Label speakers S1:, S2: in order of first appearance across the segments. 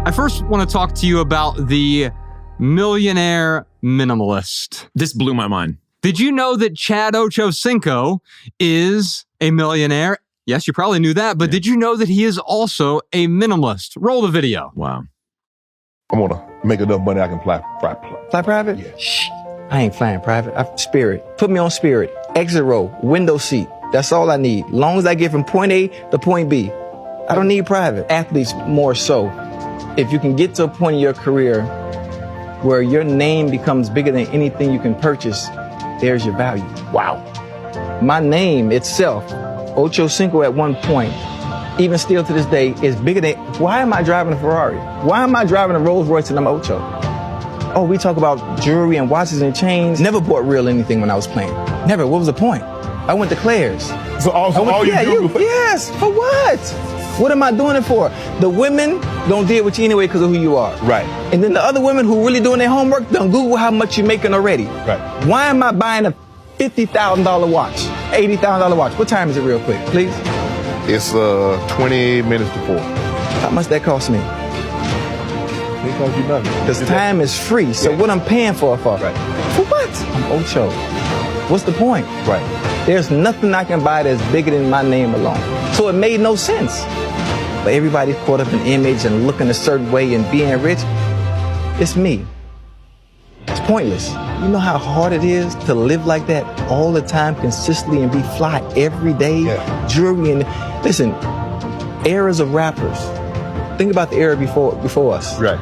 S1: I first want to talk to you about the Millionaire Minimalist.
S2: This blew my mind.
S1: Did you know that Chad Ochocinco is a millionaire? Yes, you probably knew that, but did you know that he is also a minimalist? Roll the video.
S2: Wow.
S3: I want to make enough money I can fly
S4: private?
S3: Yeah.
S4: Shh. I ain't flying private. Spirit. Put me on Spirit. Exit row. Window seat. That's all I need. Long as I get from point A to point B. I don't need private. Athletes more so. If you can get to a point in your career where your name becomes bigger than anything you can purchase, there's your value.
S3: Wow.
S4: My name itself, Ochocinco at one point, even still to this day, is bigger than, why am I driving a Ferrari? Why am I driving a Rolls Royce and I'm Ocho? Oh, we talk about jewelry and watches and chains. Never bought real anything when I was playing. Never. What was the point? I went to Claire's.
S3: So all you do?
S4: Yes. For what? What am I doing it for? The women don't deal with you anyway because of who you are.
S3: Right.
S4: And then the other women who really doing their homework, don't Google how much you're making already.
S3: Right.
S4: Why am I buying a $50,000 watch, $80,000 watch? What time is it real quick, please?
S3: It's 20 minutes to 4.
S4: How much that cost me?
S3: It costs you nothing.
S4: Because time is free. So what I'm paying for?
S3: Right.
S4: For what? I'm Ocho. What's the point?
S3: Right.
S4: There's nothing I can buy that's bigger than my name alone. So it made no sense. But everybody's caught up in image and looking a certain way and being rich. It's me. It's pointless. You know how hard it is to live like that all the time, consistently, and be fly every day?
S3: Yeah.
S4: Jewelry and listen, eras of rappers. Think about the era before us.
S3: Right.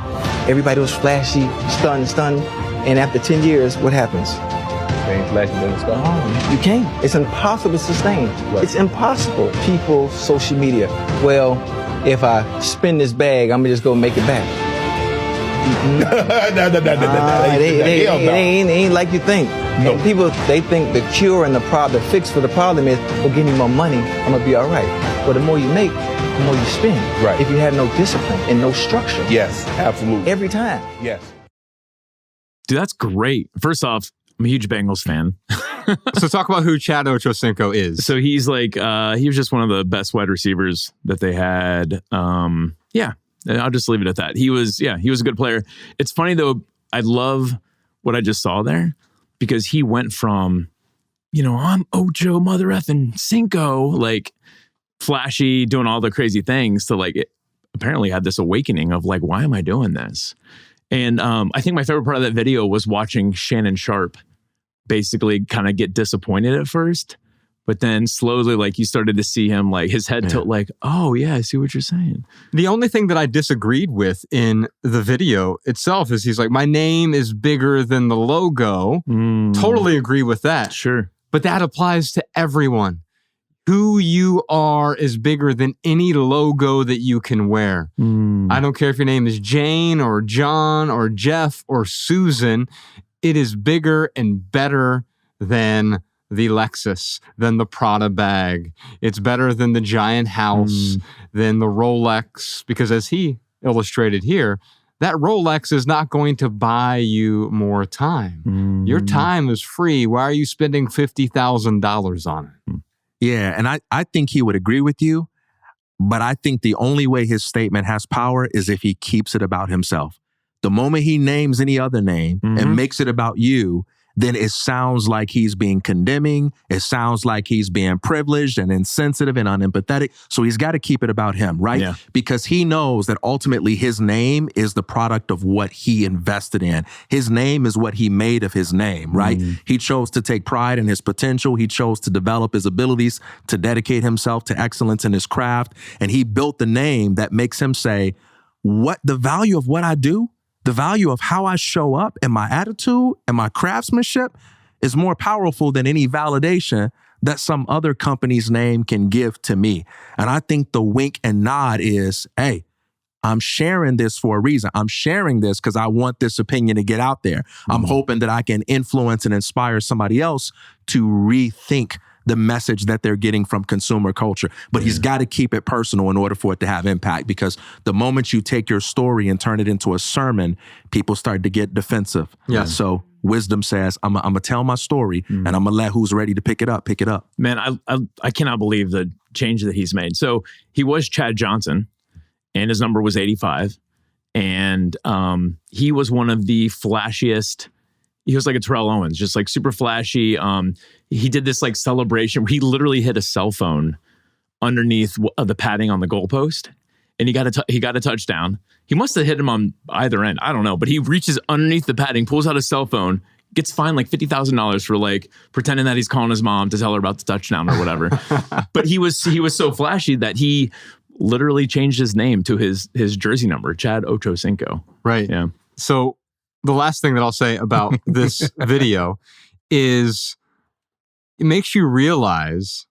S4: Everybody was flashy, stunned, and after 10 years, what happens?
S3: Ain't flashing in the sky.
S4: Oh, you can't. It's impossible to sustain.
S3: Right.
S4: It's impossible. People, social media. Well, if I spin this bag, I'm gonna just go make it back. It ain't like you think.
S3: No.
S4: And people, they think the cure and the fix for the problem is, well, give me more money, I'm gonna be all right. But the more you make, the more you spend.
S3: Right.
S4: If you have no discipline and no structure.
S3: Yes, absolutely.
S4: Every time.
S3: Yes.
S2: Dude, that's great. First off, I'm a huge Bengals fan.
S1: So talk about who Chad Ochocinco is.
S2: So he's like, he was just one of the best wide receivers that they had. Yeah, I'll just leave it at that. He was a good player. It's funny though, I love what I just saw there because he went from, I'm Ocho mother effing Cinco, like flashy, doing all the crazy things to like, apparently had this awakening of like, why am I doing this? And I think my favorite part of that video was watching Shannon Sharp basically kind of get disappointed at first, but then slowly, like you started to see him, like his head tilt, like, oh yeah, I see what you're saying.
S1: The only thing that I disagreed with in the video itself is he's like, my name is bigger than the logo. Totally agree with that.
S2: Sure.
S1: But that applies to everyone. Who you are is bigger than any logo that you can wear. I don't care if your name is Jane or John or Jeff or Susan. It is bigger and better than the Lexus, than the Prada bag. It's better than the giant house, than the Rolex. Because as he illustrated here, that Rolex is not going to buy you more time. Your time is free. Why are you spending $50,000 on it?
S5: Yeah, and I think he would agree with you, but I think the only way his statement has power is if he keeps it about himself. The moment he names any other name and makes it about you, then it sounds like he's being condemning. It sounds like he's being privileged and insensitive and unempathetic. So he's got to keep it about him, right?
S2: Yeah.
S5: Because he knows that ultimately his name is the product of what he invested in. His name is what he made of his name, right? He chose to take pride in his potential. He chose to develop his abilities, to dedicate himself to excellence in his craft. And he built the name that makes him say, what the value of what I do, the value of how I show up and my attitude and my craftsmanship is more powerful than any validation that some other company's name can give to me. And I think the wink and nod is, hey, I'm sharing this for a reason. I'm sharing this because I want this opinion to get out there. I'm hoping that I can influence and inspire somebody else to rethink the message that they're getting from consumer culture. But he's got to keep it personal in order for it to have impact, because the moment you take your story and turn it into a sermon, people start to get defensive.
S1: Yeah.
S5: So wisdom says, I'm going to tell my story and I'm going to let who's ready to pick it up.
S2: Man, I cannot believe the change that he's made. So he was Chad Johnson and his number was 85. And he was one of the flashiest. He was like a Terrell Owens, just like super flashy. He did this like celebration where he literally hit a cell phone underneath the padding on the goalpost, and he got a touchdown. He must have hit him on either end. I don't know, but he reaches underneath the padding, pulls out his cell phone, gets fined like $50,000 for like pretending that he's calling his mom to tell her about the touchdown or whatever. But he was so flashy that he literally changed his name to his jersey number, Chad Ochocinco.
S1: Right.
S2: Yeah.
S1: So the last thing that I'll say about this video is it makes you realize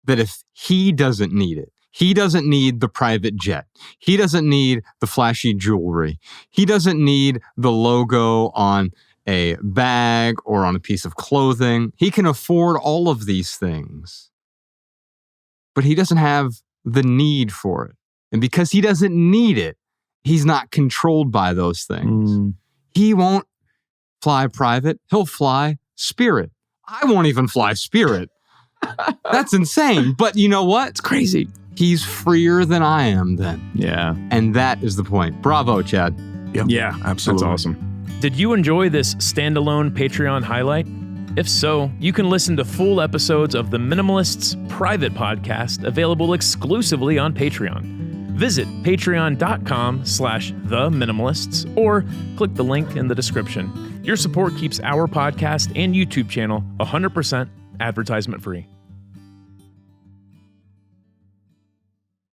S1: that if he doesn't need it, he doesn't need the private jet. He doesn't need the flashy jewelry. He doesn't need the logo on a bag or on a piece of clothing. He can afford all of these things, but he doesn't have the need for it. And because he doesn't need it, he's not controlled by those things. He won't fly private. He'll fly Spirit. I won't even fly Spirit. That's insane. But you know what?
S2: It's crazy.
S1: He's freer than I am then.
S2: Yeah.
S1: And that is the point. Bravo, Chad.
S5: Yep.
S2: Yeah.
S5: Absolutely.
S2: That's awesome.
S6: Did you enjoy this standalone Patreon highlight? If so, you can listen to full episodes of the Minimalists private podcast available exclusively on Patreon. Visit patreon.com/theminimalists or click the link in the description. Your support keeps our podcast and YouTube channel 100% advertisement free.